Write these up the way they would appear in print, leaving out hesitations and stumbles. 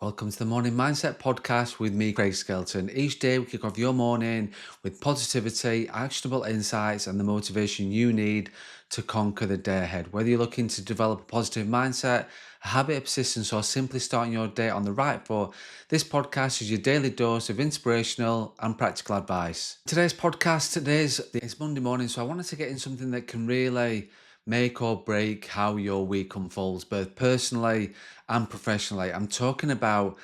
Welcome to the Morning Mindset Podcast with me, Craig Skelton. Each day we kick off your morning with positivity, actionable insights, and the motivation you need to conquer the day ahead. Whether you're looking to develop a positive mindset, a habit of persistence, or simply starting your day on the right foot, this podcast is your daily dose of inspirational and practical advice. It's Monday morning, so I wanted to get in something that can really make or break how your week unfolds, both personally and professionally. I'm talking about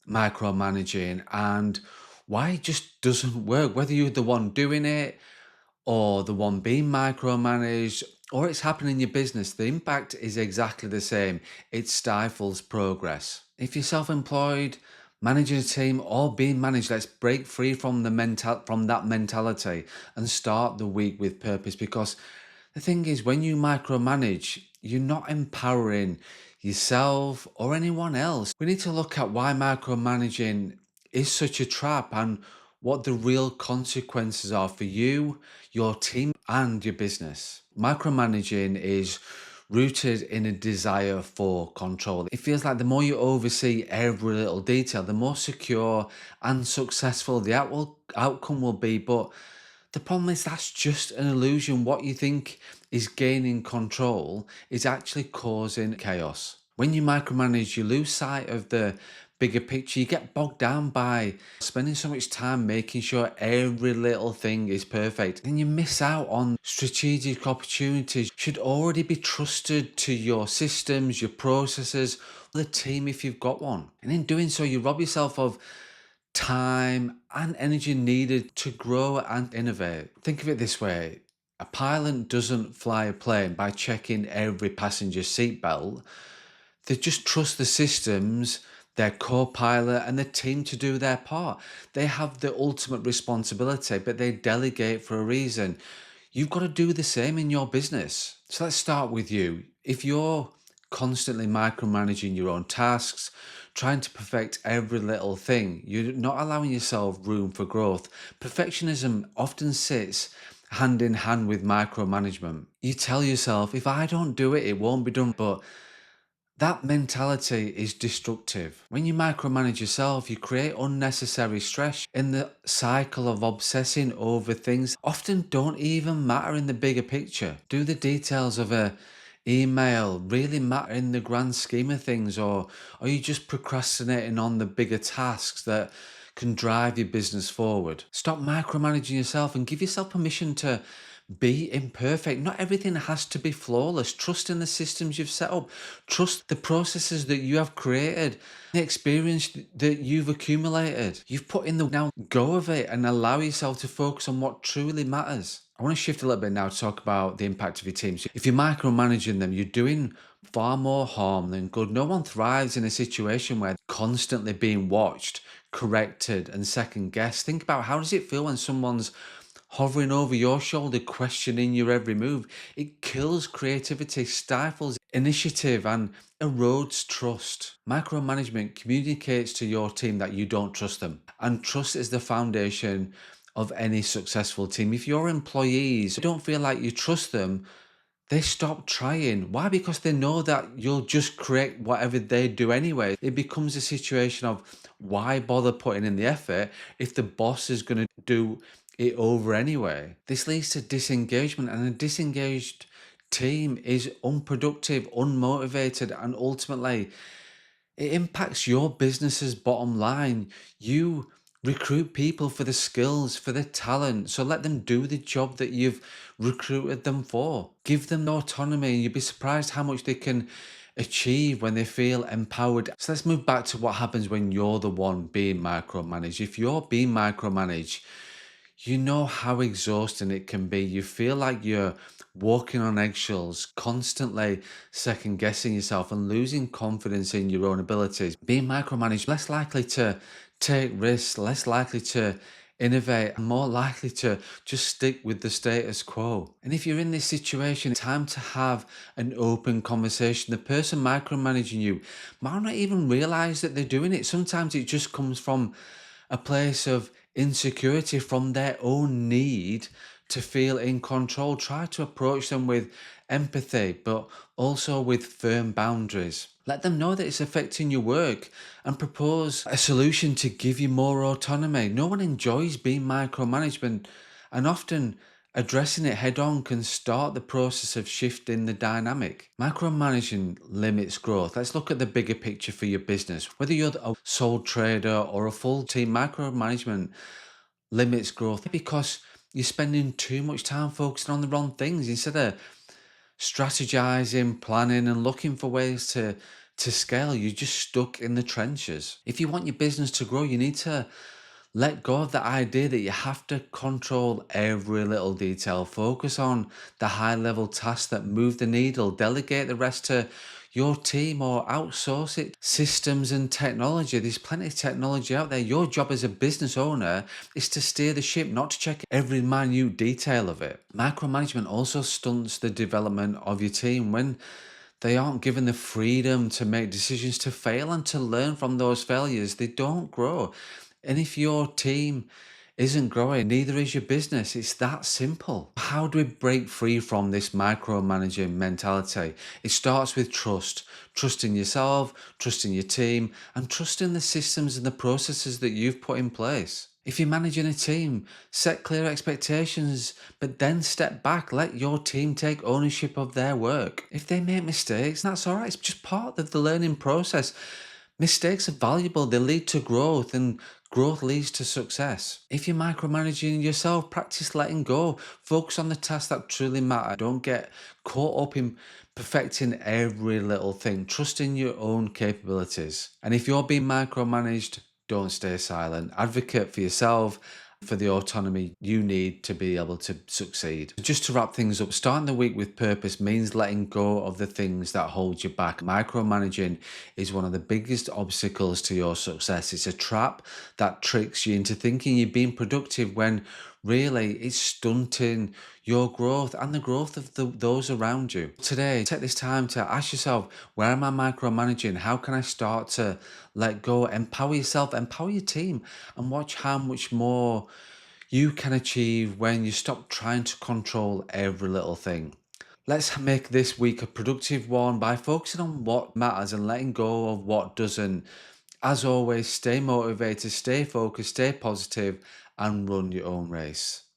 micromanaging and why it just doesn't work, whether you're the one doing it or the one being micromanaged or it's happening in your business. The impact is exactly the same. It stifles progress. If you're self-employed, managing a team or being managed, let's break free from that mentality and start the week with purpose, because the thing is, when you micromanage, you're not empowering yourself or anyone else. We need to look at why micromanaging is such a trap and what the real consequences are for you, your team, and your business. Micromanaging is rooted in a desire for control. It feels like the more you oversee every little detail, the more secure and successful the outcome will be. But the problem is that's just an illusion. What you think is gaining control is actually causing chaos. When you micromanage, you lose sight of the bigger picture. You get bogged down by spending so much time making sure every little thing is perfect. And you miss out on strategic opportunities. Should already be trusted to your systems, your processes, the team if you've got one. And in doing so, you rob yourself of time and energy needed to grow and innovate. Think of it this way. A pilot doesn't fly a plane by checking every passenger's seatbelt. They just trust the systems, their co-pilot and the team to do their part. They have the ultimate responsibility, but they delegate for a reason. You've got to do the same in your business. So let's start with you. If you're constantly micromanaging your own tasks, trying to perfect every little thing, you're not allowing yourself room for growth. Perfectionism often sits hand in hand with micromanagement. You tell yourself, if I don't do it, it won't be done. But that mentality is destructive. When you micromanage yourself, you create unnecessary stress in the cycle of obsessing over things often don't even matter in the bigger picture. Do the details of a email really matter in the grand scheme of things, or are you just procrastinating on the bigger tasks that can drive your business forward? Stop micromanaging yourself and give yourself permission to be imperfect. Not everything has to be flawless. Trust in the systems you've set up. Trust the processes that you have created, the experience that you've accumulated. You've put in the now go of it and allow yourself to focus on what truly matters. I want to shift a little bit now to talk about the impact of your team. So if you're micromanaging them, you're doing far more harm than good. No one thrives in a situation where constantly being watched, corrected, and second guessed. Think about, how does it feel when someone's hovering over your shoulder, questioning your every move? It kills creativity, stifles initiative, and erodes trust. Micromanagement communicates to your team that you don't trust them, and trust is the foundation of any successful team. If your employees don't feel like you trust them, they stop trying. Why? Because they know that you'll just create whatever they do anyway. It becomes a situation of, why bother putting in the effort if the boss is going to do it over anyway? This leads to disengagement, and a disengaged team is unproductive, unmotivated, and ultimately it impacts your business's bottom line. You recruit people for the skills, for the talent. So let them do the job that you've recruited them for. Give them autonomy, and you'd be surprised how much they can achieve when they feel empowered. So let's move back to what happens when you're the one being micromanaged. If you're being micromanaged, you know how exhausting it can be. You feel like you're walking on eggshells, constantly second guessing yourself and losing confidence in your own abilities. Being micromanaged, less likely to take risks, less likely to innovate, and more likely to just stick with the status quo. And if you're in this situation, it's time to have an open conversation. The person micromanaging you might not even realize that they're doing it. Sometimes it just comes from a place of insecurity, from their own need to feel in control. Try to approach them with empathy, but also with firm boundaries. Let them know that it's affecting your work and propose a solution to give you more autonomy. No one enjoys being micromanagement, and often addressing it head on can start the process of shifting the dynamic. Micromanaging limits growth. Let's look at the bigger picture for your business. Whether you're a sole trader or a full team, micromanagement limits growth because you're spending too much time focusing on the wrong things instead of strategizing, planning, and looking for ways to scale. You're just stuck in the trenches. If you want your business to grow, you need to let go of the idea that you have to control every little detail. Focus on the high level tasks that move the needle. Delegate the rest to your team or outsource it. Systems and technology. There's plenty of technology out there. Your job as a business owner is to steer the ship, not to check every minute detail of it. Micromanagement also stunts the development of your team when they aren't given the freedom to make decisions, to fail, and to learn from those failures. They don't grow. And if your team isn't growing, neither is your business. It's that simple. How do we break free from this micromanaging mentality? It starts with trust. Trust in yourself, trust in your team, and trust in the systems and the processes that you've put in place. If you're managing a team, set clear expectations, but then step back. Let your team take ownership of their work. If they make mistakes, that's all right. It's just part of the learning process. Mistakes are valuable, they lead to growth, and growth leads to success. If you're micromanaging yourself, practice letting go. Focus on the tasks that truly matter. Don't get caught up in perfecting every little thing. Trust in your own capabilities. And if you're being micromanaged, don't stay silent. Advocate for yourself, for the autonomy you need to be able to succeed. Just to wrap things up, starting the week with purpose means letting go of the things that hold you back. Micromanaging is one of the biggest obstacles to your success. It's a trap that tricks you into thinking you're being productive when really it's stunting your growth and the growth of those around you. Today, take this time to ask yourself, where am I micromanaging? How can I start to let go? Empower yourself, empower your team, and watch how much more you can achieve when you stop trying to control every little thing. Let's make this week a productive one by focusing on what matters and letting go of what doesn't. As always, stay motivated, stay focused, stay positive, and run your own race.